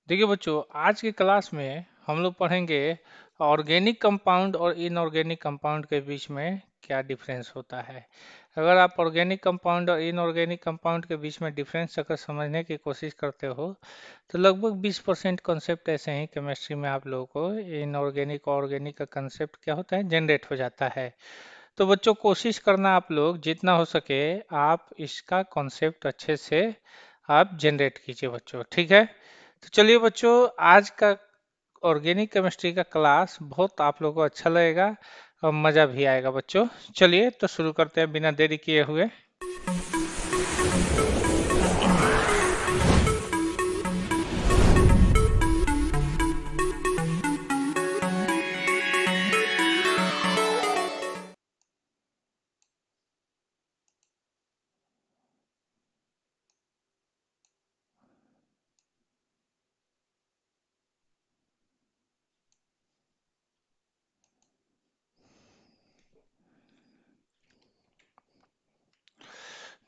देखिए बच्चों, आज की क्लास में हम लोग पढ़ेंगे ऑर्गेनिक कंपाउंड और इनऑर्गेनिक कंपाउंड के बीच में क्या डिफरेंस होता है। अगर आप ऑर्गेनिक कंपाउंड और इनऑर्गेनिक कंपाउंड के बीच में डिफरेंस अगर समझने की कोशिश करते हो तो लगभग 20% कॉन्सेप्ट ऐसे ही केमिस्ट्री में आप लोगों को इनऑर्गेनिक और ऑर्गेनिक का कंसेप्ट क्या होता है जनरेट हो जाता है। तो बच्चों कोशिश करना आप लोग जितना हो सके आप इसका कॉन्सेप्ट अच्छे से आप जनरेट कीजिए बच्चों, ठीक है। तो चलिए बच्चों, आज का ऑर्गेनिक केमिस्ट्री का क्लास बहुत आप लोगों को अच्छा लगेगा और मज़ा भी आएगा बच्चों। चलिए तो शुरू करते हैं बिना देरी किए हुए।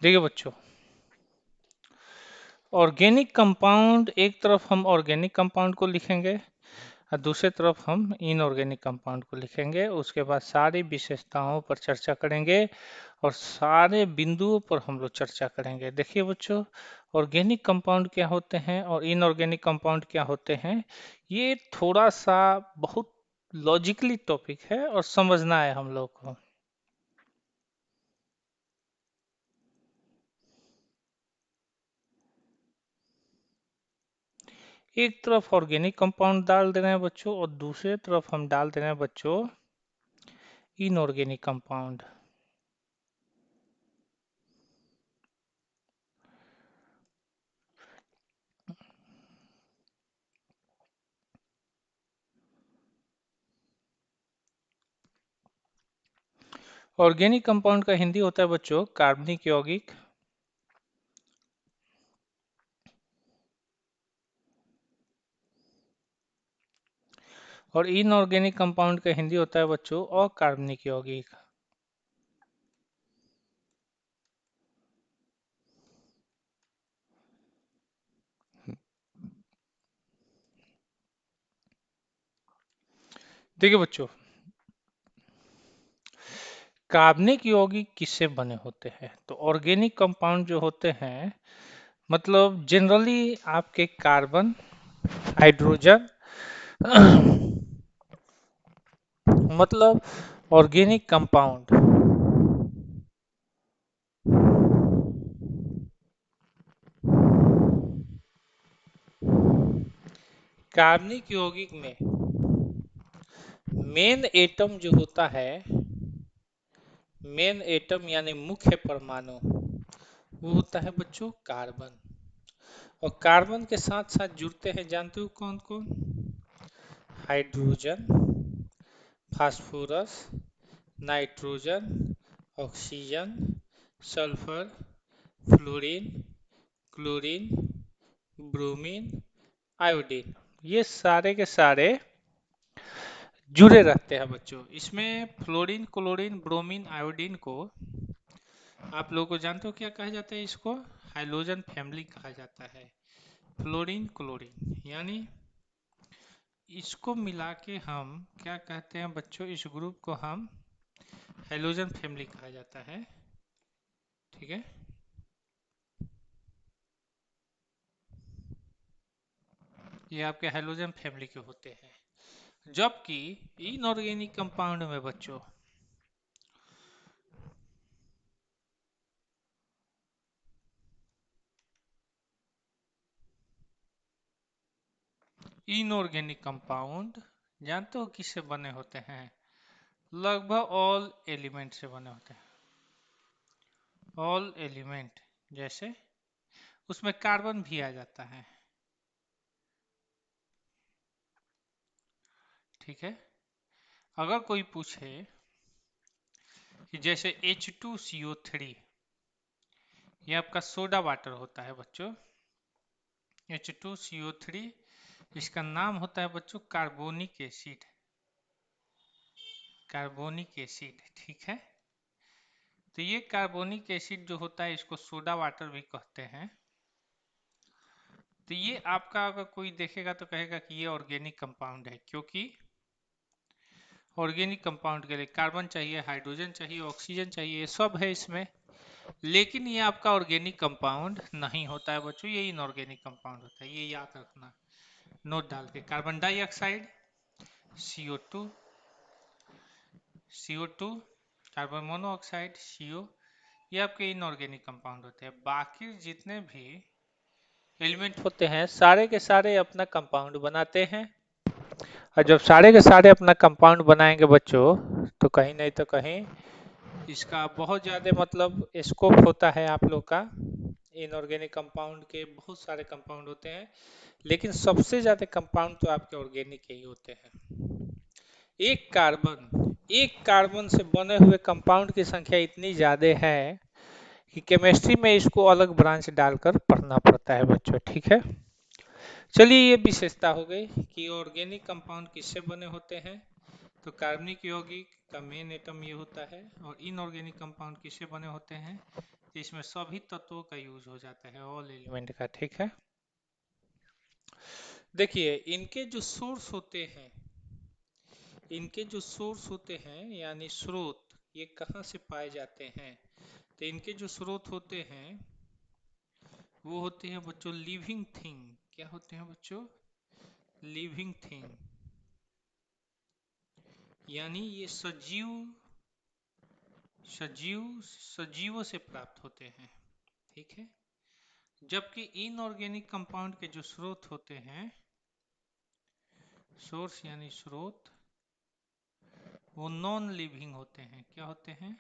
देखिए बच्चों, ऑर्गेनिक कंपाउंड एक तरफ हम ऑर्गेनिक कंपाउंड को लिखेंगे और दूसरे तरफ हम इनऑर्गेनिक कंपाउंड को लिखेंगे। उसके बाद सारी विशेषताओं पर चर्चा करेंगे और सारे बिंदुओं पर हम लोग चर्चा करेंगे। देखिए बच्चों, ऑर्गेनिक कंपाउंड क्या होते हैं और इनऑर्गेनिक कंपाउंड क्या होते हैं, ये थोड़ा सा बहुत लॉजिकली टॉपिक है और समझना है हम लोग को। एक तरफ ऑर्गेनिक कंपाउंड डाल दे रहे हैं बच्चों और दूसरे तरफ हम डाल दे रहे हैं बच्चों इनऑर्गेनिक कंपाउंड। ऑर्गेनिक कंपाउंड का हिंदी होता है बच्चों कार्बनिक यौगिक। और इनऑर्गेनिक कंपाउंड का हिंदी होता है बच्चों अकार्बनिक यौगिक। देखिए बच्चों, कार्बनिक यौगिक किससे बने होते हैं, तो ऑर्गेनिक कंपाउंड जो होते हैं मतलब जनरली आपके कार्बन, हाइड्रोजन मतलब ऑर्गेनिक कंपाउंड कार्बनिक यौगिक में मेन एटम जो होता है, मेन एटम यानी मुख्य परमाणु, वो होता है बच्चों कार्बन। और कार्बन के साथ साथ जुड़ते हैं, जानते हो कौन कौन? Hydrogen, phosphorus, nitrogen, oxygen, sulphur, fluorine, chlorine, bromine, iodine. ये सारे के सारे जुड़े रहते हैं बच्चों। इसमें फ्लोरीन, क्लोरीन, ब्रोमीन, आयोडीन को आप लोगों को जानते हो क्या कहा जाता है? इसको हाइड्रोजन फैमिली कहा जाता है। फ्लोरीन क्लोरीन यानी इसको मिला के हम क्या कहते हैं बच्चों, इस ग्रुप को हम हाइड्रोजन फैमिली कहा जाता है, ठीक है। ये आपके हाइड्रोजन फैमिली के होते हैं। जबकि इनऑर्गेनिक कंपाउंड में बच्चों इनऑर्गेनिक कंपाउंड जानते हो किससे बने होते हैं? लगभग ऑल एलिमेंट से बने होते हैं। ऑल एलिमेंट जैसे उसमें कार्बन भी आ जाता है, ठीक है। अगर कोई पूछे कि जैसे H2CO3, ये आपका सोडा वाटर होता है बच्चों। H2CO3 इसका नाम होता है बच्चों कार्बोनिक एसिड, कार्बोनिक एसिड, ठीक है। तो ये कार्बोनिक एसिड जो होता है इसको सोडा वाटर भी कहते हैं। तो ये आपका अगर कोई देखेगा तो कहेगा कि ये ऑर्गेनिक कंपाउंड है, क्योंकि ऑर्गेनिक कंपाउंड के लिए कार्बन चाहिए, हाइड्रोजन चाहिए, ऑक्सीजन चाहिए, ये सब है इसमें। लेकिन ये आपका ऑर्गेनिक कंपाउंड नहीं होता है बच्चों, ये इनऑर्गेनिक कंपाउंड होता है, ये याद रखना नोट डाल के। Carbon dioxide, CO2, CO2, carbon monoxide, CO, ये आपके इनऑर्गेनिक कंपाउंड होते हैं। बाकी जितने भी एलिमेंट होते हैं सारे के सारे अपना कंपाउंड बनाते हैं, और जब सारे के सारे अपना कंपाउंड बनाएंगे बच्चों, तो कहीं नहीं तो कहीं इसका बहुत ज़्यादा मतलब स्कोप होता है आप लोग का। इनऑर्गेनिक कंपाउंड के बहुत सारे कंपाउंड होते हैं, लेकिन सबसे ज़्यादा कंपाउंड तो आपके ऑर्गेनिक ही होते हैं। एक कार्बन से बने हुए कंपाउंड की संख्या इतनी ज़्यादा है कि केमिस्ट्री में इसको अलग ब्रांच डालकर पढ़ना पड़ता है बच्चों, ठीक है। चलिए, ये विशेषता हो गई कि ऑर्गेनिक कंपाउंड किससे बने होते हैं। तो कार्बनिक यौगिक का मेन एटम ये होता है, और इनऑर्गेनिक कंपाउंड किससे बने होते हैं, तो इसमें सभी तत्वों का यूज हो जाता है, ऑल एलिमेंट का, ठीक है। देखिए, इनके जो सोर्स होते हैं यानी स्रोत, ये कहाँ से पाए जाते हैं। तो इनके जो स्रोत होते हैं वो होते हैं बच्चों लिविंग थिंग। क्या होते हैं बच्चों? लिविंग थिंग, यानी ये सजीव सजीव सजीवों से प्राप्त होते हैं, ठीक है। जबकि इनऑर्गेनिक कंपाउंड के जो स्रोत होते हैं, सोर्स यानी स्रोत, वो नॉन लिविंग होते हैं। क्या होते हैं?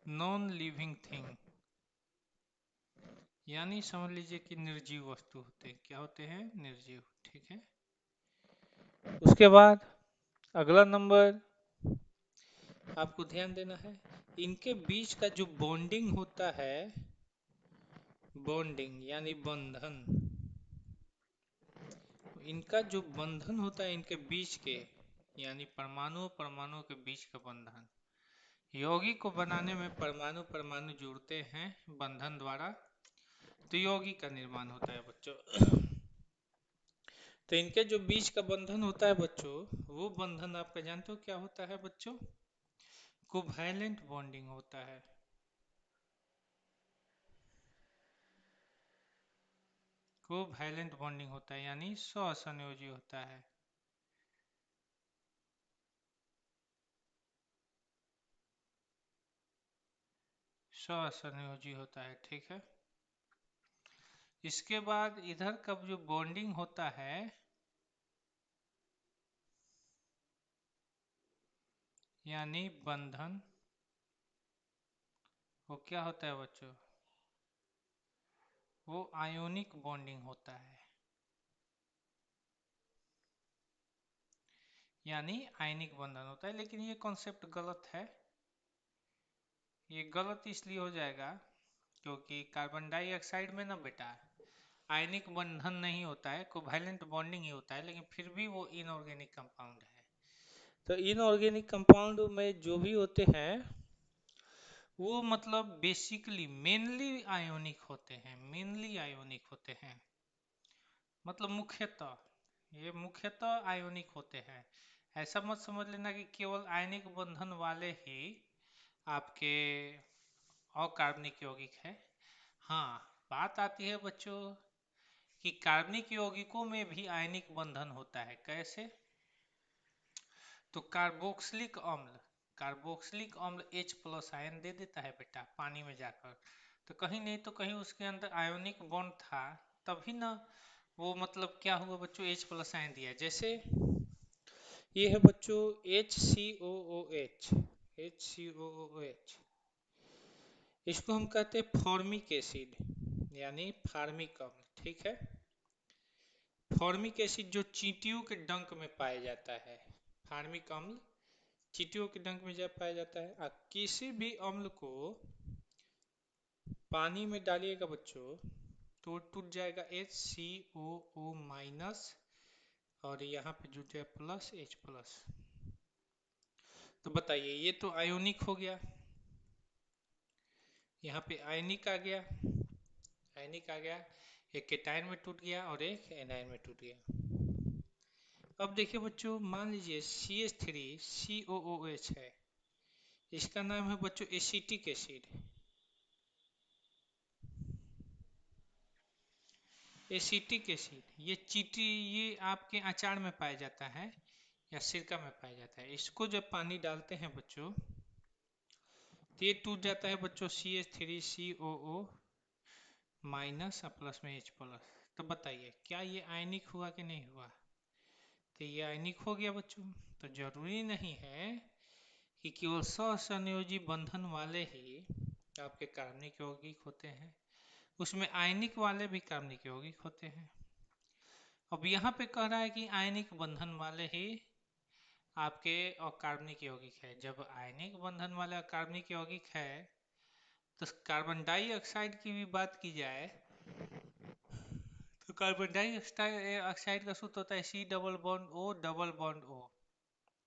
नॉन लिविंग थिंग, यानी समझ लीजिए कि निर्जीव वस्तु होते हैं। क्या होते हैं? निर्जीव, ठीक है। उसके बाद अगला नंबर आपको ध्यान देना है, इनके बीच का जो बॉन्डिंग होता है, बॉन्डिंग यानी बंधन, इनका जो बंधन होता है इनके बीच के, यानी परमाणु परमाणु के बीच का बंधन, यौगिक को बनाने में परमाणु परमाणु जुड़ते हैं बंधन द्वारा, तो यौगिक का निर्माण होता है बच्चों। तो इनके जो बीच का बंधन होता है बच्चों, वो बंधन आपका जानते हो क्या होता है बच्चों? कोवैलेंट बॉन्डिंग होता है। कोवैलेंट बॉन्डिंग होता है, यानी सहसंयोजी होता है। सहसंयोजी होता है, ठीक है। इसके बाद इधर का जो बॉन्डिंग होता है, यानी बंधन, वो क्या होता है बच्चों? वो आयोनिक बॉन्डिंग होता है, यानी आयनिक बंधन होता है। लेकिन ये कॉन्सेप्ट गलत है। ये गलत इसलिए हो जाएगा क्योंकि कार्बन डाइऑक्साइड में ना बेटा आयनिक बंधन नहीं होता है, कोवैलेंट बॉन्डिंग ही होता है, लेकिन फिर भी वो इनऑर्गेनिक कंपाउंड है। तो इनऑर्गेनिक कंपाउंड में जो भी होते हैं वो मतलब बेसिकली मेनली आयोनिक होते हैं, मेनली आयोनिक होते हैं, मतलब मुख्यतः ये मुख्यतः आयोनिक होते हैं। ऐसा मत समझ लेना कि केवल आयनिक बंधन वाले ही आपके अकार्बनिक यौगिक है। हाँ, बात आती है बच्चों कि कार्बनिक यौगिकों में भी आयनिक बंधन होता है। कैसे? तो कार्बोक्सिलिक अम्ल H+ आयन दे देता है बेटा पानी में जाकर, तो कहीं नहीं तो कहीं उसके अंदर आयोनिक बॉन्ड था, तभी ना वो मतलब क्या हुआ बच्चों, H+ आयन दिया। जैसे ये है बच्चों HCOOH, HCOOH, इसको हम कहते हैं फॉर्मिक एसिड, यानी फार्मिक अम्ल, ठीक है। फॉर्मिक एसिड जो चींटियों के डंक में पाया जाता है, फार्मिक अम्ल चींटियों के डंक में जब पाया जाता है। किसी भी अम्ल को पानी में डालिएगा बच्चों तो टूट जाएगा HCOO-, और यहाँ पे जुड़ जाए +H+। तो बताइए, ये तो आयोनिक हो गया, यहाँ पे आयनिक आ गया, आयनिक आ गया, एक केटायन में टूट गया और एक एनायन में टूट गया। अब देखिए बच्चों, मान लीजिए CH3COOH है, इसका नाम है बच्चों एसिटिक एसिड। एसिटिक एसिड ये आपके अचार में पाया जाता है या सिरका में पाया जाता है। इसको जब पानी डालते हैं बच्चों तो ये टूट जाता है बच्चों CH3COO माइनस और प्लस में H प्लस। तो बताइए क्या ये आयनिक हुआ कि नहीं हुआ? तो ये आयनिक हो गया बच्चों। तो जरूरी नहीं है कि केवल सहसंयोजी बंधन वाले ही आपके कार्बनिक यौगिक होते हैं, उसमें आयनिक वाले भी कार्बनिक यौगिक होते हैं। अब यहाँ पे कह रहा है कि आयनिक बंधन वाले ही आपके अकार्बनिक यौगिक है। जब आयनिक बंधन वाले अकार्बनिक यौगिक है तो कार्बन डाइऑक्साइड की भी बात की जाए तो कार्बन डाइऑक्साइड का सूत्र होता है C+O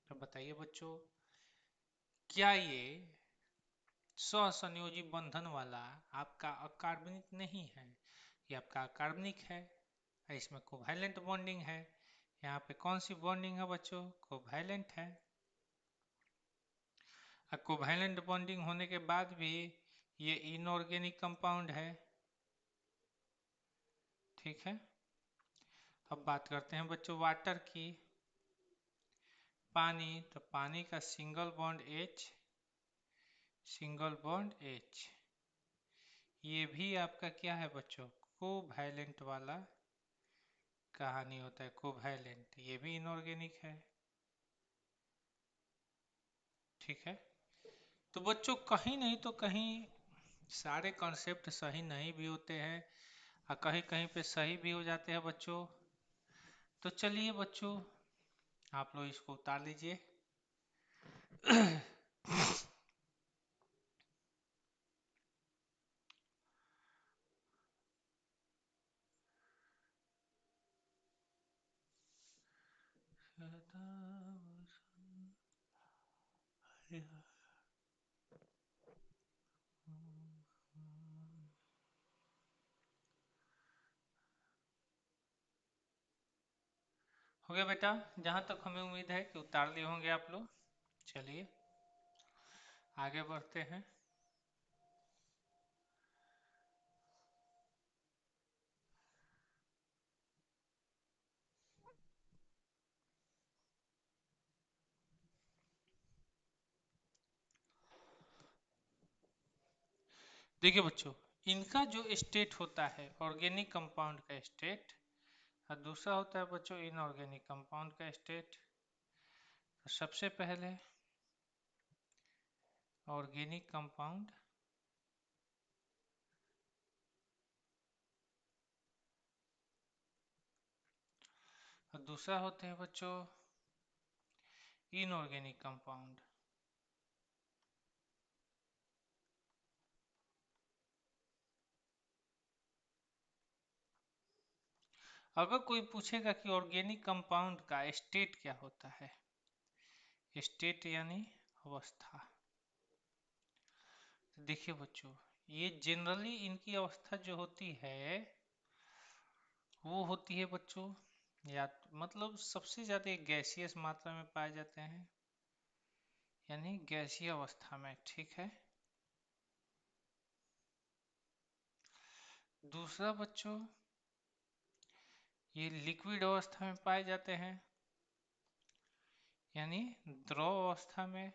तो बताइए बच्चों क्या ये सहसंयोजी बंधन वाला आपका अकार्बनिक नहीं है? ये आपका अकार्बनिक है, इसमें कोवैलेंट बॉन्डिंग है। यहाँ पे कौन सी बॉन्डिंग है बच्चों? कोवैलेंट है। कोवैलेंट बॉन्डिंग होने के बाद भी ये इनऑर्गेनिक कंपाउंड है, ठीक है। अब बात करते हैं बच्चों वाटर की। पानी, तो पानी का सिंगल बॉन्ड H, ये भी आपका क्या है बच्चों? कोवैलेंट वाला कहानी होता है, कोवैलेंट, ये भी इनऑर्गेनिक है, ठीक है। तो बच्चों कहीं नहीं तो कहीं सारे कॉन्सेप्ट सही नहीं भी होते हैं और कहीं कहीं पे सही भी हो जाते हैं बच्चों। तो चलिए बच्चों आप लोग इसको उतार लीजिए। हो गया बेटा, जहां तक हमें उम्मीद है कि उतार लिए होंगे आप लोग। चलिए आगे बढ़ते हैं। देखिए बच्चों, इनका जो स्टेट होता है ऑर्गेनिक कंपाउंड का स्टेट और दूसरा होता है बच्चों इनऑर्गेनिक कंपाउंड का स्टेट। तो सबसे पहले ऑर्गेनिक कंपाउंड और दूसरा होते हैं बच्चों इनऑर्गेनिक कंपाउंड। अगर कोई पूछेगा कि ऑर्गेनिक कंपाउंड का स्टेट क्या होता है, स्टेट यानी अवस्था, तो देखिए बच्चों ये जनरली इनकी अवस्था जो होती है वो होती है बच्चों या मतलब सबसे ज्यादा गैसियस मात्रा में पाए जाते हैं, यानी गैसीय अवस्था में, ठीक है। दूसरा बच्चों ये लिक्विड अवस्था में पाए जाते हैं, यानी द्रव अवस्था में।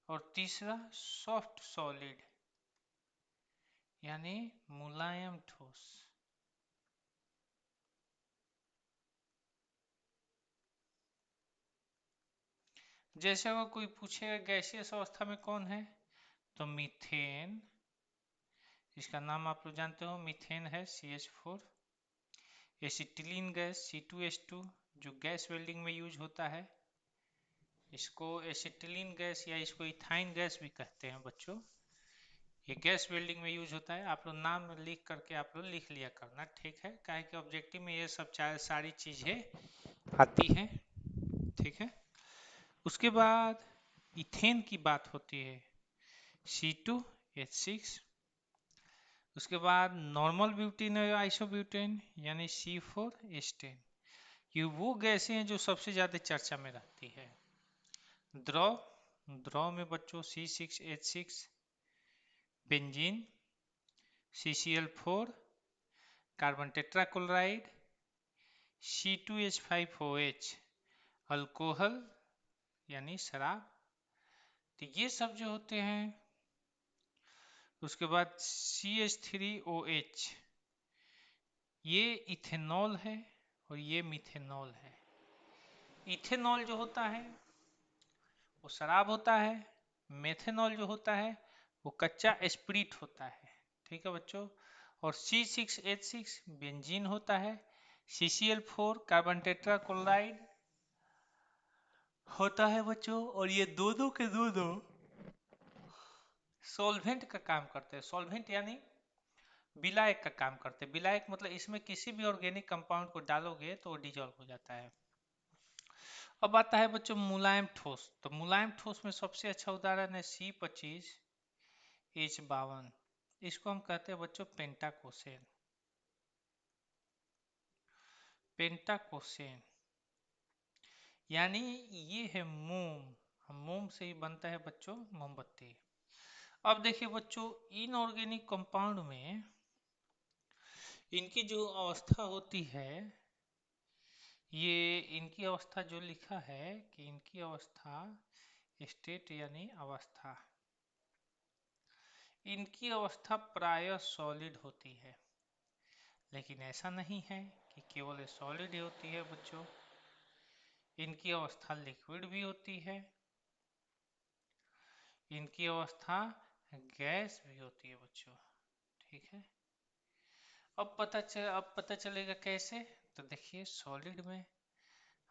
और तीसरा सॉफ्ट सॉलिड यानी मुलायम ठोस। जैसे अगर कोई पूछेगा गैसियस अवस्था में कौन है, तो मीथेन, इसका नाम आप लोग जानते हो, मीथेन है CH4। एसिटिलीन गैस C2H2 जो गैस वेल्डिंग में यूज होता है, इसको एसिटिलीन गैस या इसको इथाइन गैस भी कहते हैं बच्चों। ये गैस वेल्डिंग में यूज होता है। आप लोग नाम लिख करके आप लोग लिख लिया करना, ठीक है, काहे कि ऑब्जेक्टिव में ये सब सारी चीजें आती हैं, ठीक है। उसके बाद इथेन की बात होती है C2H6 उसके बाद नॉर्मल ब्यूटेन और आइसोब्यूटेन यानी C4H10, ये वो गैसें हैं जो सबसे ज्यादा चर्चा में रहती है। द्रव द्रव में बच्चों C6H6, benzene, CCl4, carbon tetrachloride, C2H5OH, alcohol यानी शराब, तो ये सब जो होते हैं। उसके बाद CH3OH, ये इथेनॉल है और ये मिथेनॉल है। इथेनॉल जो होता है वो शराब होता है, मेथेनॉल जो होता है वो कच्चा स्प्रिट होता है। ठीक है बच्चों। और C6H6 बेंजीन होता है, CCl4 कार्बन टेट्राक्लोराइड होता है बच्चों, और ये दोनों के दोनों सॉल्वेंट का काम करते हैं। सॉल्वेंट यानी विलायक का काम करते हैं। विलायक मतलब इसमें किसी भी ऑर्गेनिक कंपाउंड को डालोगे तो वो डिजोल्व हो जाता है। अब आता है बच्चों मुलायम ठोस। तो मुलायम ठोस में सबसे अच्छा उदाहरण है C25H52, इसको हम कहते हैं बच्चों पेंटाकोसेन। पेंटाकोसेन यानी ये है मोम। मोम से ही बनता है बच्चों मोमबत्ती। अब देखिए बच्चों, इनऑर्गेनिक कंपाउंड में इनकी जो अवस्था होती है, ये इनकी अवस्था जो लिखा है कि इनकी अवस्था स्टेट यानी अवस्था, इनकी अवस्था प्रायः सॉलिड होती है। लेकिन ऐसा नहीं है कि केवल सॉलिड ही होती है बच्चों, इनकी अवस्था लिक्विड भी होती है, इनकी अवस्था गैस भी होती है बच्चों। ठीक है। अब पता चलेगा कैसे। तो देखिए सॉलिड में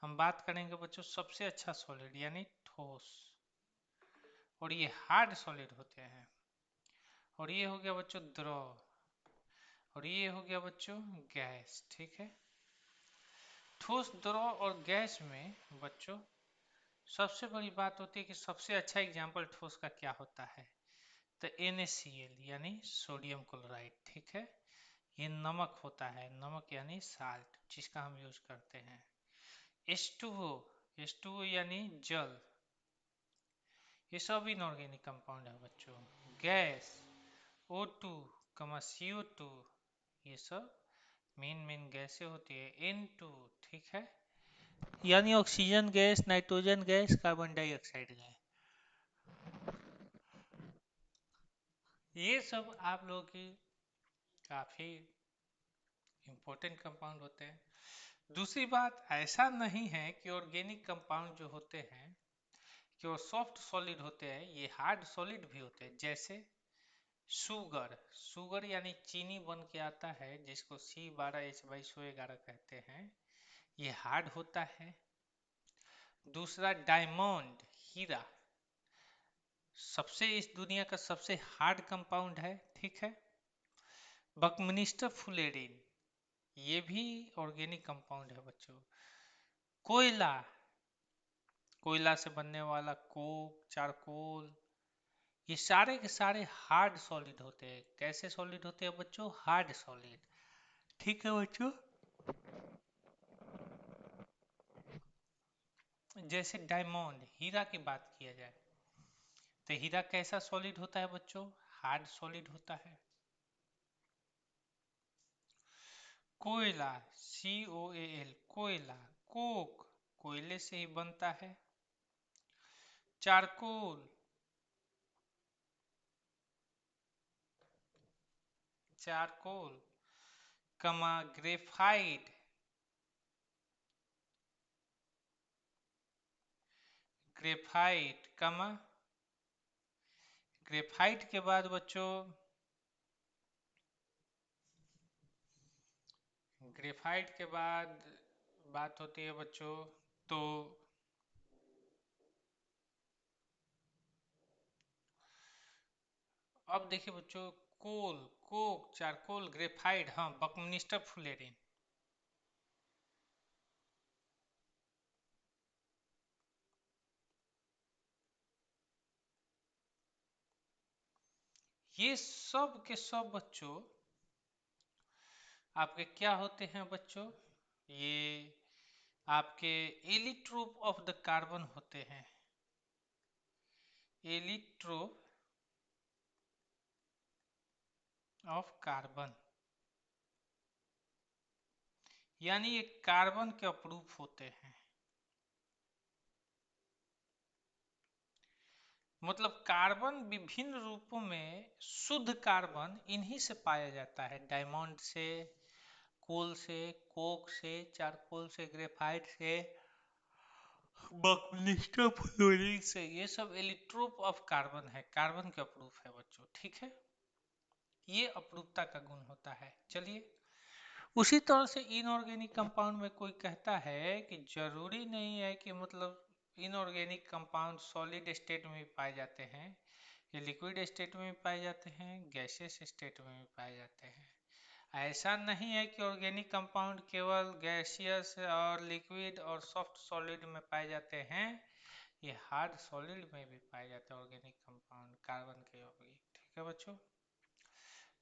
हम बात करेंगे बच्चों सबसे अच्छा सॉलिड यानी ठोस, और ये हार्ड सॉलिड होते हैं। और ये हो गया बच्चों द्रव, और ये हो गया बच्चों गैस। ठीक है। ठोस, द्रव और गैस में बच्चों सबसे बड़ी बात होती है कि सबसे अच्छा एग्जाम्पल ठोस का क्या होता है। तो NaCl यानी सोडियम क्लोराइड। ठीक है। ये नमक होता है, नमक यानी साल्ट, जिसका हम यूज करते हैं। H2O, H2O यानी जल, ये सब इनऑर्गेनिक कंपाउंड है बच्चों। गैस O2, CO2, ये सब मेन गैसें होती है। N2, ठीक है, यानी oxygen gas, nitrogen gas, carbon dioxide gas. ये सब आप लोगों की काफी इंपॉर्टेंट कंपाउंड होते हैं। दूसरी बात, ऐसा नहीं है कि ऑर्गेनिक कंपाउंड जो होते हैं कि वो सॉफ्ट सॉलिड होते हैं, ये हार्ड सॉलिड भी होते हैं। जैसे शुगर, शुगर यानी चीनी बन के आता है जिसको C12H2211 कहते हैं, ये हार्ड होता है। दूसरा डायमंड, हीरा, सबसे इस दुनिया का सबसे हार्ड कंपाउंड है। ठीक है। बकमिस्टर फुलेरिन, ये भी ऑर्गेनिक कंपाउंड है बच्चों। कोयला, कोयला से बनने वाला कोक, चारकोल, ये सारे के सारे हार्ड सॉलिड होते हैं। कैसे सॉलिड होते हैं बच्चों? Hard solid. ठीक है बच्चों। जैसे डायमंड, हीरा की बात किया जाए तो हीरा कैसा सॉलिड होता है बच्चों? हार्ड सॉलिड होता है। कोयला, COAL, कोयला, कोक, कोयले से ही बनता है। Charcoal, charcoal, graphite, graphite, graphite के बाद बच्चों, ग्रेफाइट के बाद बात होती है बच्चों, तो अब देखिए बच्चों, कोल, कोक, चारकोल, ग्रेफाइट, हाँ बकमिस्टर फुलेरिन, ये सब के सब बच्चों आपके क्या होते हैं बच्चों? ये आपके एलिट्रोप ऑफ द कार्बन होते हैं। एलिट्रोप ऑफ कार्बन, यानी ये कार्बन के अपरूप होते हैं। मतलब कार्बन विभिन्न रूपों में, शुद्ध कार्बन इन्हीं से पाया जाता है। डायमंड से, कोल से, कोक से, चारकोल से, ग्रेफाइट से, बकनिस्टर फ्लोरीन से, ये सब एलिट्रोप ऑफ कार्बन है, कार्बन के अपरूप है बच्चों। ठीक है, ये अपरूपता का गुण होता है। चलिए, उसी तरह से इनऑर्गेनिक कंपाउंड में कोई कहता है कि जरूरी नहीं है कि मतलब इनऑर्गेनिक कंपाउंड सॉलिड स्टेट में भी पाए जाते हैं, ये लिक्विड स्टेट में भी पाए जाते हैं, गैसियस स्टेट में भी पाए जाते हैं। ऐसा नहीं है कि ऑर्गेनिक कंपाउंड केवल गैसियस और लिक्विड और सॉफ्ट सॉलिड में पाए जाते हैं, ये हार्ड सॉलिड में भी पाए जाते हैं ऑर्गेनिक कंपाउंड, कार्बन के यौगिक। ठीक है बच्चों,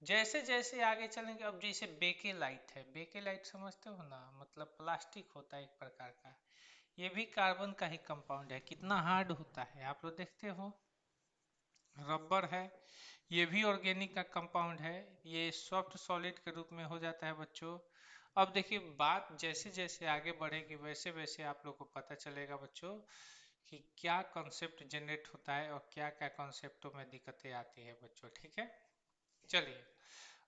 जैसे जैसे आगे चलेंगे, अब जैसे बेकेलाइट है, बेकेलाइट समझते हो ना, मतलब प्लास्टिक होता है एक प्रकार का, ये भी कार्बन का ही कंपाउंड है। कितना हार्ड होता है आप लोग देखते हो। रबर है, ये भी ऑर्गेनिक का कंपाउंड है, ये सॉफ्ट सॉलिड के रूप में हो जाता है बच्चों। अब देखिए, बात जैसे जैसे आगे बढ़ेगी वैसे वैसे आप लोग को पता चलेगा बच्चों कि क्या कॉन्सेप्ट जनरेट होता है और क्या क्या कॉन्सेप्टों में दिक्कतें आती है बच्चों। ठीक है, चलिए,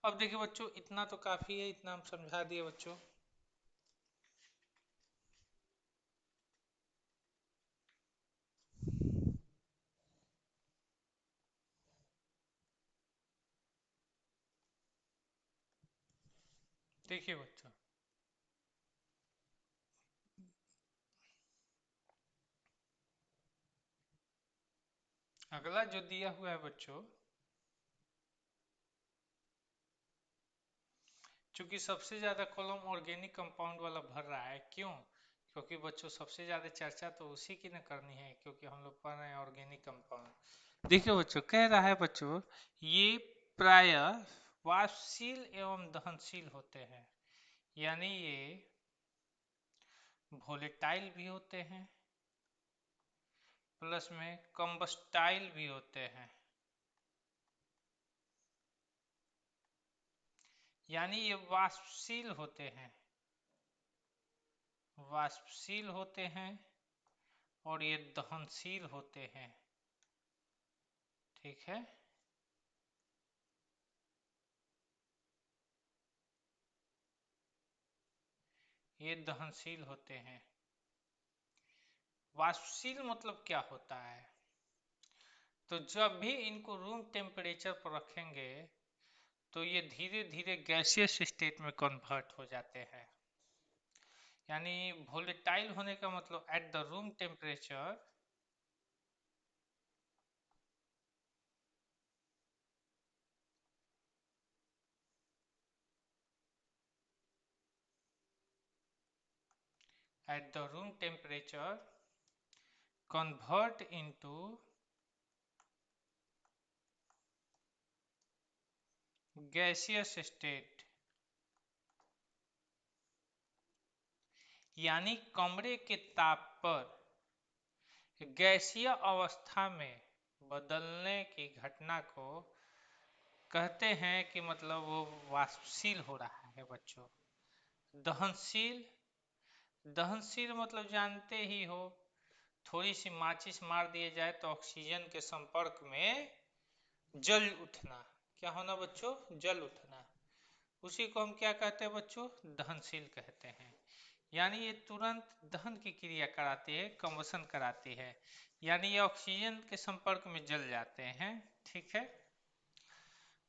अब देखिए बच्चों, इतना तो काफी है, इतना हम समझा दिए बच्चों। देखिए बच्चों, अगला जो दिया हुआ है बच्चों, चूंकि सबसे ज्यादा कॉलम ऑर्गेनिक कंपाउंड वाला भर रहा है, क्यों? क्योंकि बच्चों सबसे ज्यादा चर्चा तो उसी की न करनी है, क्योंकि हम लोग पढ़ रहे हैं ऑर्गेनिक कंपाउंड। देखिए बच्चों, कह रहा है बच्चों, ये प्रायः वाष्पशील एवं दहनशील होते हैं, यानी ये वोलेटाइल भी होते हैं, प्लस में कंबस्टाइल भी होते हैं। यानी ये वाष्पशील होते हैं, वाष्पशील होते हैं और ये दहनशील होते हैं। ठीक है, ये दहनशील होते हैं। वाष्पशील मतलब क्या होता है? तो जब भी इनको रूम टेम्परेचर पर रखेंगे तो ये धीरे धीरे गैसियस स्टेट में कन्वर्ट हो जाते हैं। यानी वोलेटाइल होने का मतलब at the room temperature at the room temperature convert into gaseous state, यानी कमरे के ताप पर गैसीय अवस्था में बदलने की घटना को कहते हैं कि मतलब वो वाष्पशील हो रहा है बच्चों। दहनशील, दहनशील मतलब जानते ही हो, थोड़ी सी माचिस मार दिए जाए तो ऑक्सीजन के संपर्क में जल उठना, क्या होना बच्चों? जल उठना, उसी को हम क्या कहते हैं बच्चों? दहनशील कहते हैं। यानी ये तुरंत दहन की क्रिया कराती है, कंबसन कराती है, यानी ये ऑक्सीजन के संपर्क में जल जाते हैं। ठीक है,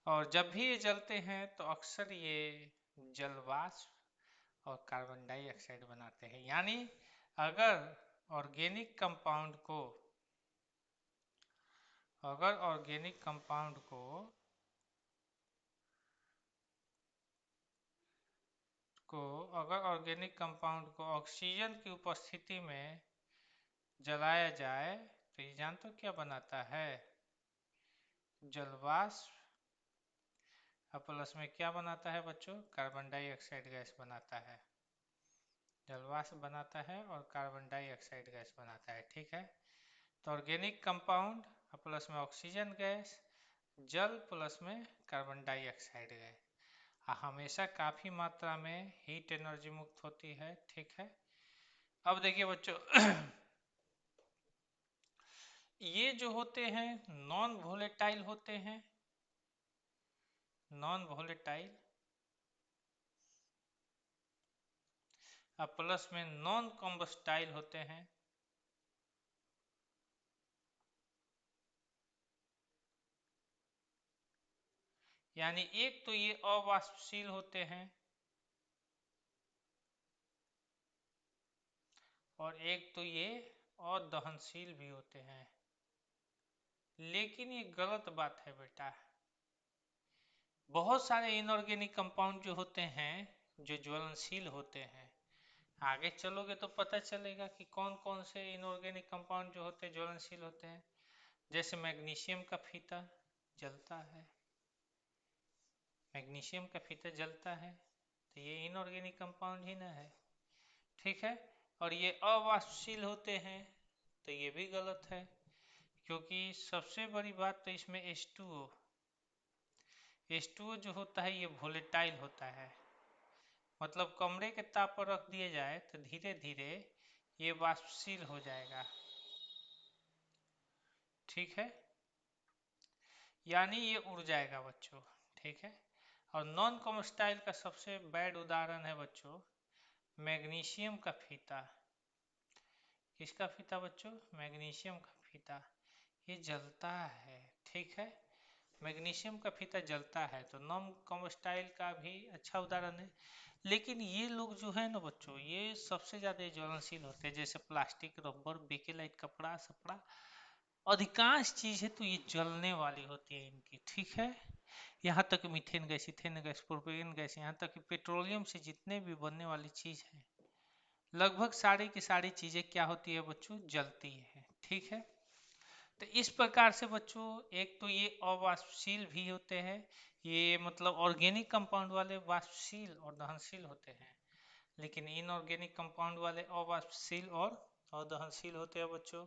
और जब भी ये जलते हैं तो अक्सर ये जल वाष्प और कार्बन डाइऑक्साइड बनाते हैं। यानी अगर ऑर्गेनिक कंपाउंड को, अगर ऑर्गेनिक कंपाउंड को अगर ऑर्गेनिक कंपाउंड को ऑक्सीजन की उपस्थिति में जलाया जाए तो ये जानते हो क्या बनाता है? जल वाष्प और प्लस में क्या बनाता है बच्चों, कार्बन डाइऑक्साइड गैस बनाता है, जलवाष्प बनाता है और कार्बन डाइऑक्साइड गैस बनाता है। ठीक है, तो ऑर्गेनिक कंपाउंड प्लस में ऑक्सीजन गैस, जल प्लस में कार्बन डाइऑक्साइड गैस, हमेशा काफी मात्रा में हीट एनर्जी मुक्त होती है। ठीक है, अब देखिए बच्चों ये जो होते हैं नॉन वोलेटाइल होते हैं, नॉन वोलेटाइल अब प्लस में नॉन कॉम्बस्टाइल होते हैं, यानी एक तो ये अवाष्पशील होते हैं और एक तो ये अदहनशील भी होते हैं। लेकिन ये गलत बात है बेटा, बहुत सारे इनऑर्गेनिक कंपाउंड जो होते हैं जो ज्वलनशील होते हैं, आगे चलोगे तो पता चलेगा कि कौन कौन से इनऑर्गेनिक कंपाउंड जो होते हैं ज्वलनशील होते हैं। जैसे मैग्नीशियम का फीता जलता है, मैग्नीशियम का फीता जलता है, तो ये इनऑर्गेनिक कंपाउंड ही ना है। ठीक है, और ये अवाष्पशील होते हैं, तो ये भी गलत है, क्योंकि सबसे बड़ी बात तो इसमें H2O, H2O जो होता है ये वोलेटाइल होता है, मतलब कमरे के ताप पर रख दिया जाए तो धीरे धीरे ये वाष्पशील हो जाएगा। ठीक है, यानी ये उड़ जाएगा बच्चों। ठीक है, और नॉन कॉम्बस्टाइल का सबसे बैड उदाहरण है बच्चों मैग्नीशियम का फीता। किसका फीता बच्चों, मैग्नीशियम का फीता, ये जलता है। ठीक है, मैग्नीशियम का फीता जलता है, तो नॉन कॉम्बस्टाइल का भी अच्छा उदाहरण है। लेकिन ये लोग जो है ना बच्चों, ये सबसे ज्यादा ज्वलनशील होते हैं, जैसे प्लास्टिक, रबर, बेकेलाइट, कपड़ा सपड़ा, अधिकांश चीज है तो ये जलने वाली होती है इनकी। ठीक है, यहाँ तक methane gas, ethane gas, propane gas, यहाँ तक कि पेट्रोलियम से जितने भी बनने वाली चीज है, लगभग सारी की सारी चीजें क्या होती है बच्चों, जलती है। ठीक है, तो इस प्रकार से बच्चों एक तो ये अवाष्पशील भी होते हैं, ये मतलब ऑर्गेनिक कंपाउंड वाले वाष्पशील और दहनशील होते हैं, लेकिन इनऑर्गेनिक कंपाउंड वाले अवाष्पशील और अदहनशील होते हैं बच्चों।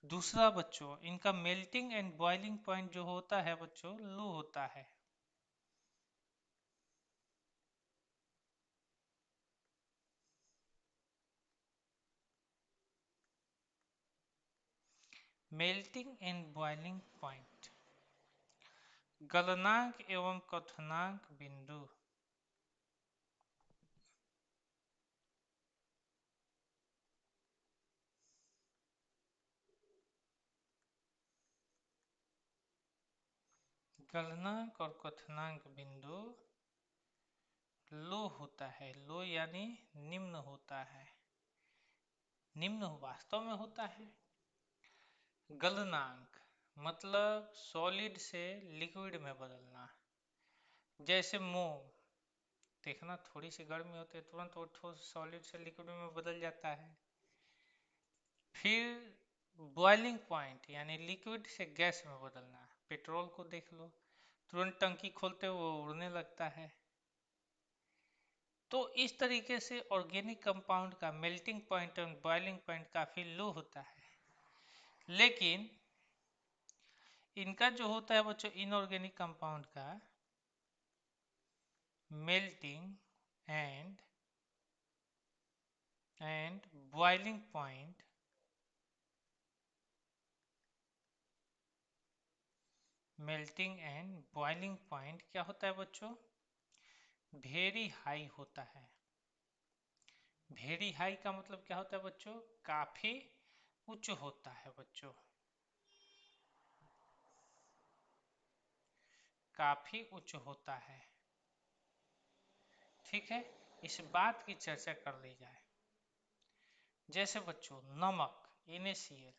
दूसरा बच्चों इनका मेल्टिंग एंड बॉइलिंग पॉइंट जो होता है बच्चों लो होता है। मेल्टिंग एंड बॉइलिंग पॉइंट, गलनांक एवं क्वथनांक बिंदु, गलनांक और क्वथनांक बिंदु लो होता है, लो यानी निम्न होता है, निम्न वास्तव में होता है। गलनांक मतलब सॉलिड से लिक्विड में बदलना, जैसे मोम देखना थोड़ी सी गर्मी होती है तुरंत वो ठोस सॉलिड से लिक्विड में बदल जाता है। फिर बॉइलिंग पॉइंट यानी लिक्विड से गैस में बदलना, पेट्रोल को देख लो, तुरंत टंकी खोलते वो उड़ने लगता है। तो इस तरीके से ऑर्गेनिक कंपाउंड का मेल्टिंग पॉइंट और बॉइलिंग पॉइंट काफी लो होता है। लेकिन इनका जो होता है बच्चों इनऑर्गेनिक कंपाउंड का melting and boiling point, melting and boiling point क्या होता है बच्चों, वेरी हाई होता है। वेरी हाई का मतलब क्या होता है बच्चों, काफी उच्च होता है बच्चों, काफी उच्च होता है। ठीक है, इस बात की चर्चा कर ली जाए। जैसे बच्चों नमक NaCl,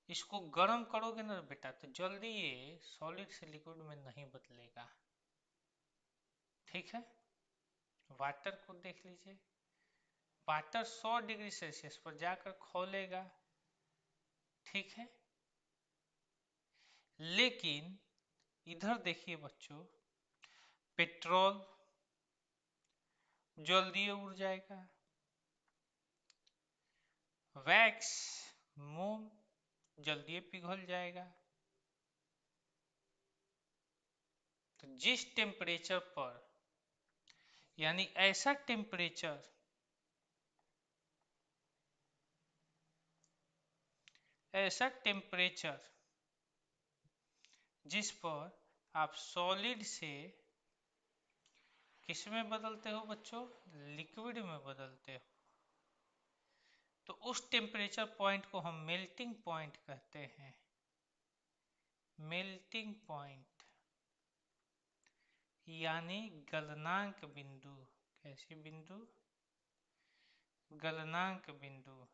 इसको गर्म करोगे ना बेटा तो जल्दी ये सॉलिड से लिक्विड में नहीं बदलेगा। ठीक है, वाटर को देख लीजिए, वाटर 100 डिग्री सेल्सियस पर जाकर खौलेगा। ठीक है, लेकिन इधर देखिए बच्चों पेट्रोल जल्दी उड़ जाएगा, वैक्स मोम जल्दी पिघल जाएगा। तो जिस टेम्परेचर पर, यानी ऐसा टेम्परेचर जिस पर आप सॉलिड से किस में बदलते हो बच्चों, लिक्विड में बदलते हो, तो उस टेम्परेचर पॉइंट को हम मेल्टिंग पॉइंट कहते हैं। मेल्टिंग पॉइंट यानी गलनांक बिंदु। कैसी बिंदु, गलनांक बिंदु।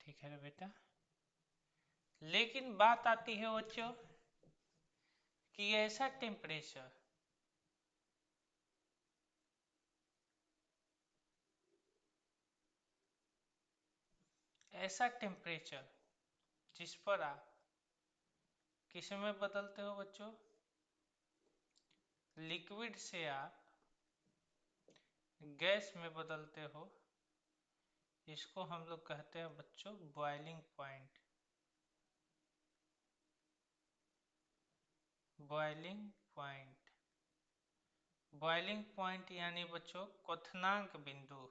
ठीक है बेटा। लेकिन बात आती है बच्चों कि ऐसा टेम्परेचर जिस पर आप किस में बदलते हो बच्चों, लिक्विड से आप गैस में बदलते हो, इसको हम लोग कहते हैं बच्चों boiling point. Boiling point, boiling point यानी बच्चों क्वथनांक बिंदु।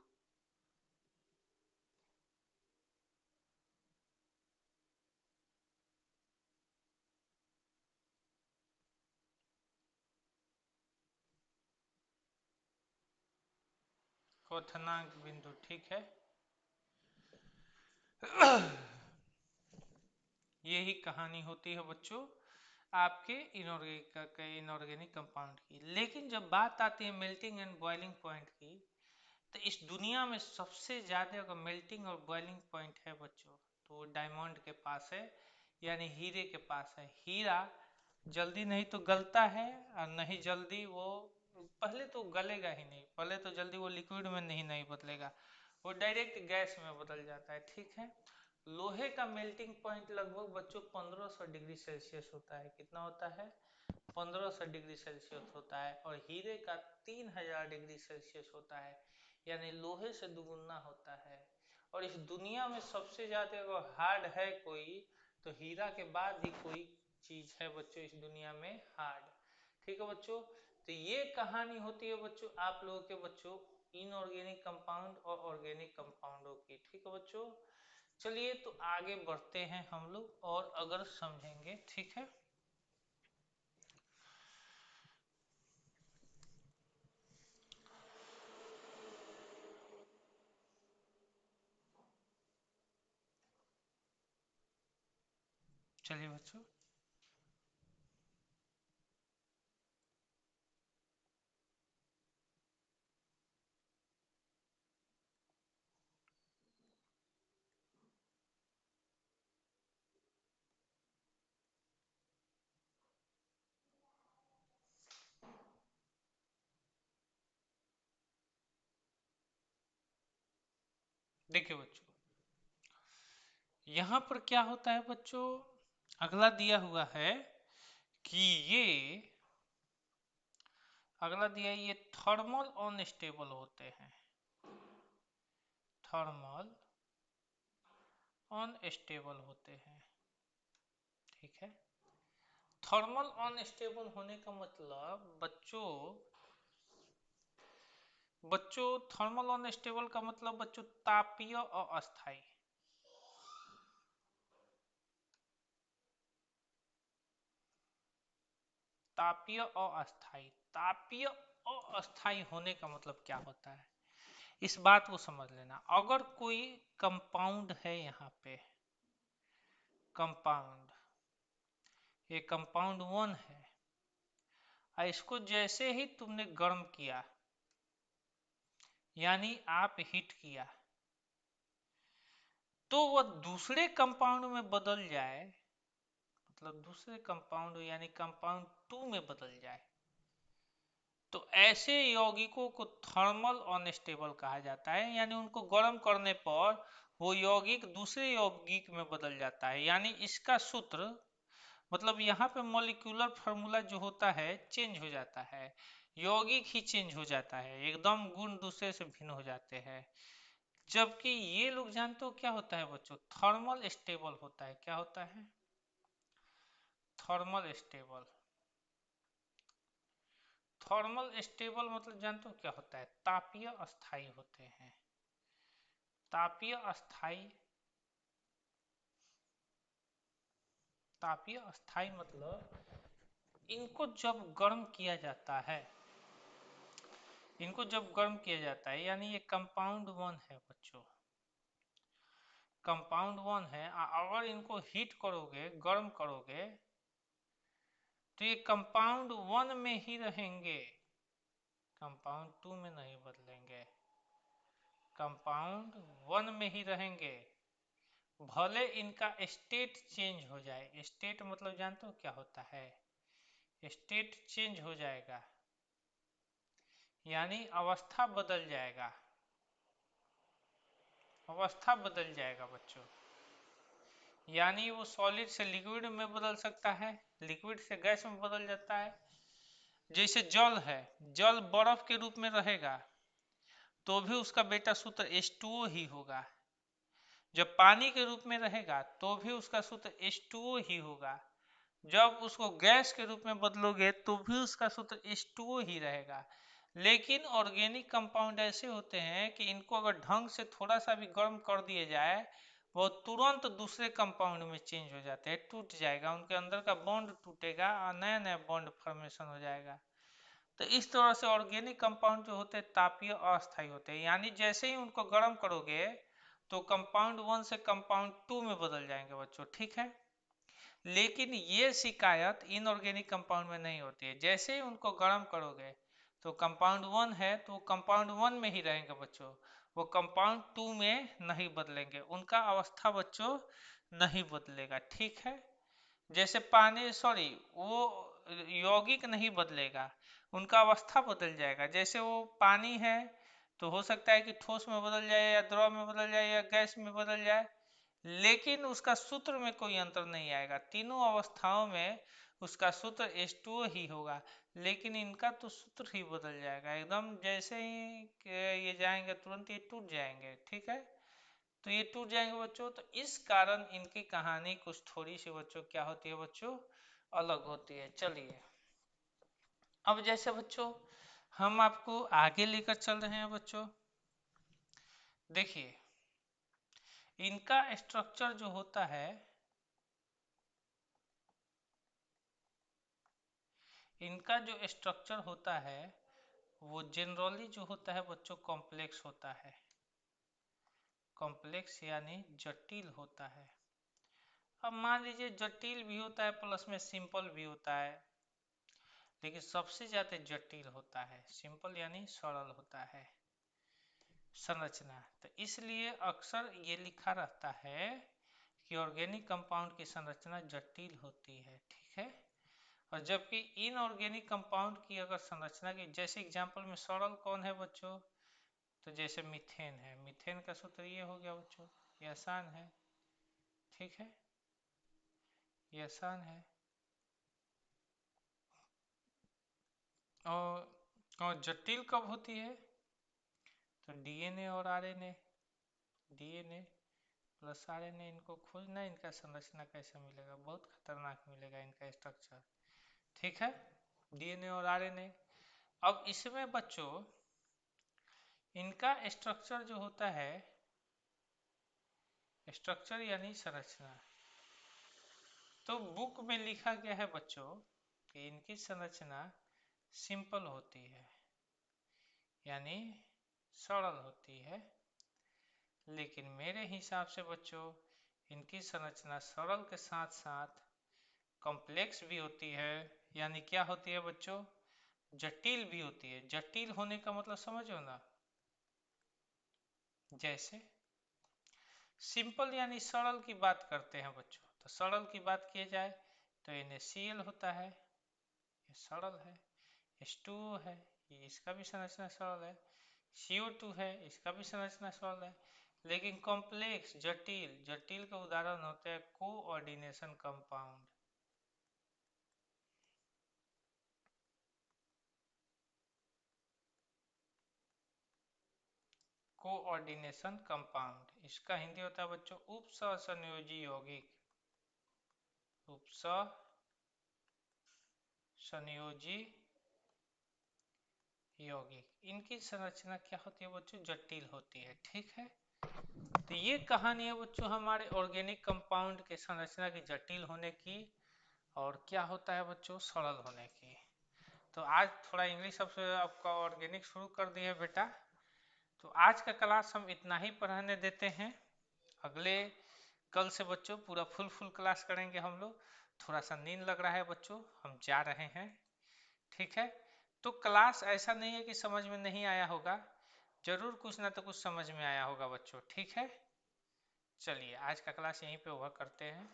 क्वथनांक बिंदु, ठीक है। यही कहानी होती है बच्चों आपके इनऑर्गेनिक कंपाउंड की। लेकिन जब बात आती है मेल्टिंग एंड बॉइलिंग पॉइंट की, तो इस दुनिया में सबसे ज्यादा अगर मेल्टिंग और बॉइलिंग पॉइंट है बच्चों, तो वो डायमंड के पास है, यानी हीरे के पास है। हीरा जल्दी नहीं तो गलता है, और नहीं जल्दी वो, पहले तो गलेगा ही नहीं, पहले तो जल्दी वो लिक्विड में नहीं बदलेगा, वो डायरेक्ट गैस में बदल जाता है। ठीक है। लोहे का मेल्टिंग पॉइंट लगभग बच्चों 1500 डिग्री सेल्सियस होता है। कितना होता है, 1500 डिग्री सेल्सियस होता है। और हीरे का 3000 डिग्री सेल्सियस होता है, यानी लोहे से दुगुना होता है। और इस दुनिया में सबसे ज्यादा अगर हार्ड है कोई, तो हीरा के बाद ही कोई चीज है बच्चों इस दुनिया में हार्ड। ठीक है बच्चों। तो ये कहानी होती है बच्चों आप लोगों के बच्चों इनऑर्गेनिक कंपाउंड और ऑर्गेनिक कंपाउंडों की। ठीक है बच्चों। चलिए तो आगे बढ़ते हैं हम लोग और अगर समझेंगे। ठीक है। चलिए बच्चों। देखिए बच्चों, यहाँ पर क्या होता है बच्चों, अगला दिया हुआ है कि ये, अगला दिया है ये थर्मल अनस्टेबल होते हैं। थर्मल अनस्टेबल होते हैं। ठीक है। थर्मल अनस्टेबल होने का मतलब बच्चों, थर्मल अनस्टेबल का मतलब बच्चों तापीय अस्थाई। तापीय अस्थाई, तापीय अस्थाई होने का मतलब क्या होता है, इस बात को समझ लेना। अगर कोई कंपाउंड है यहाँ पे, कंपाउंड, ये कंपाउंड 1 है, और इसको जैसे ही तुमने गर्म किया, यानी आप हीट किया, तो वह दूसरे कंपाउंड में बदल जाए, मतलब दूसरे कंपाउंड यानी कंपाउंड 2 में बदल जाए, तो ऐसे यौगिकों को थर्मल अनस्टेबल कहा जाता है। यानी उनको गर्म करने पर वो यौगिक दूसरे यौगिक में बदल जाता है। यानी इसका सूत्र मतलब यहाँ पे मॉलिक्यूलर फार्मूला जो होता है चेंज हो जाता है, यौगिक ही चेंज हो जाता है, एकदम गुण दूसरे से भिन्न हो जाते हैं। जबकि ये लोग जानते हो क्या होता है बच्चों, थर्मल स्टेबल होता है। क्या होता है? Thermal stable. थर्मल स्टेबल मतलब जानते हो क्या होता है, तापीय अस्थाई होते हैं। तापीय अस्थाई, तापीय अस्थाई मतलब इनको जब गर्म किया जाता है, इनको जब गर्म किया जाता है, यानी ये कंपाउंड वन है बच्चों, कंपाउंड वन है। अगर इनको हीट करोगे, गर्म करोगे, तो ये कंपाउंड वन में ही रहेंगे, कंपाउंड टू में नहीं बदलेंगे, कंपाउंड वन में ही रहेंगे। भले इनका स्टेट चेंज हो जाए, स्टेट मतलब जानते हो क्या होता है, स्टेट चेंज हो जाएगा, यानी अवस्था बदल जाएगा, अवस्था बदल जाएगा बच्चों। यानी वो सॉलिड से लिक्विड में बदल सकता है, लिक्विड से गैस में बदल जाता है। जैसे जल है, जल बर्फ के रूप में रहेगा तो भी उसका बेटा सूत्र H2O ही होगा। जब पानी के रूप में रहेगा तो भी उसका सूत्र H2O ही होगा। जब उसको गैस के रूप में बदलोगे तो भी उसका सूत्र H2O ही रहेगा। लेकिन ऑर्गेनिक कंपाउंड ऐसे होते हैं कि इनको अगर ढंग से थोड़ा सा भी गर्म कर दिया जाए, वो तुरंत दूसरे कंपाउंड में चेंज हो जाते हैं, टूट जाएगा, उनके अंदर का बॉन्ड टूटेगा और नया नया बॉन्ड फॉर्मेशन हो जाएगा। तो इस तरह से ऑर्गेनिक कंपाउंड जो होते हैं तापीय अस्थायी होते हैं, यानी जैसे ही उनको गर्म करोगे तो कंपाउंड वन से कंपाउंड टू में बदल जाएंगे बच्चों, ठीक है। लेकिन ये शिकायत इनऑर्गेनिक कंपाउंड में नहीं होती है। जैसे ही उनको गर्म करोगे तो कंपाउंड वन है तो कंपाउंड वन में ही रहेंगे बच्चों, वो कंपाउंड टू में नहीं बदलेंगे, उनका अवस्था बच्चों नहीं बदलेगा, ठीक है। जैसे पानी, सॉरी, वो यौगिक नहीं बदलेगा, उनका अवस्था बदल जाएगा। जैसे वो पानी है तो हो सकता है कि ठोस में बदल जाए या द्रव में बदल जाए या गैस में बदल जाए, लेकिन उसका सूत्र में कोई अंतर नहीं आएगा, तीनों अवस्थाओं में उसका सूत्र H2O ही होगा। लेकिन इनका तो सूत्र ही बदल जाएगा, एकदम जैसे ही ये जाएंगे तुरंत ये टूट जाएंगे, ठीक है। तो ये टूट जाएंगे बच्चों, तो इस कारण इनकी कहानी कुछ थोड़ी सी बच्चों क्या होती है बच्चों, अलग होती है। चलिए अब जैसे बच्चों हम आपको आगे लेकर चल रहे हैं बच्चों, देखिए इनका स्ट्रक्चर जो होता है, इनका जो स्ट्रक्चर होता है वो जनरली जो होता है बच्चों कॉम्प्लेक्स होता है, कॉम्प्लेक्स यानी जटिल होता है। अब मान लीजिए जटिल भी होता है प्लस में सिंपल भी होता है, लेकिन सबसे ज्यादा जटिल होता है, सिंपल यानी सरल होता है संरचना। तो इसलिए अक्सर ये लिखा रहता है कि ऑर्गेनिक कंपाउंड की संरचना जटिल होती है, ठीक है। और जबकि इनऑर्गेनिक कंपाउंड की अगर संरचना की, जैसे एग्जांपल में सरल कौन है बच्चों, तो जैसे मीथेन है, मीथेन का सूत्र ये हो गया बच्चों, ये आसान है, ठीक है, ये आसान है। और जटिल कब होती है, तो डीएनए और आरएनए, डीएनए प्लस आरएनए, इनको खोजना, इनका संरचना कैसे मिलेगा, बहुत खतरनाक मिलेगा इनका स्ट्रक्चर, ठीक है, डीएनए और आरएनए। अब इसमें बच्चों इनका स्ट्रक्चर जो होता है, स्ट्रक्चर यानी संरचना, तो बुक में लिखा गया है बच्चों कि इनकी संरचना सिंपल होती है, यानी सरल होती है। लेकिन मेरे हिसाब से बच्चों इनकी संरचना सरल के साथ साथ कॉम्प्लेक्स भी होती है, यानी क्या होती है बच्चों, जटिल भी होती है। जटिल होने का मतलब समझो ना, जैसे सिंपल यानी सरल की बात करते हैं बच्चों, तो सरल की बात की जाए तो NaCl होता है, ये सरल है। H2O है, ये इसका भी संरचना सरल है। CO2 है, इसका भी संरचना सरल है। लेकिन कॉम्प्लेक्स जटिल, जटिल का उदाहरण होते हैं कोऑर्डिनेशन कंपाउंड, कोऑर्डिनेशन कंपाउंड, इसका हिंदी होता है बच्चों उपसहसंयोजी यौगिक। उपसहसंयोजी यौगिक, इनकी संरचना क्या होती है बच्चों? जटिल होती है। ठीक है, तो ये कहानी है बच्चों हमारे ऑर्गेनिक कंपाउंड के संरचना की जटिल होने की, और क्या होता है बच्चों? सरल होने की। तो आज थोड़ा इंग्लिश सबसे आपका ऑर्गेनिक शुरू कर दिए बेटा। तो आज का क्लास हम इतना ही पढ़ाने देते हैं। अगले कल से बच्चों पूरा फुल क्लास करेंगे हम लोग। थोड़ा सा नींद लग रहा है बच्चों, हम जा रहे हैं। ठीक है, तो क्लास ऐसा नहीं है कि समझ में नहीं आया होगा, जरूर कुछ ना तो कुछ समझ में आया होगा बच्चों। ठीक है, चलिए आज का क्लास यहीं पे ओवर करते हैं।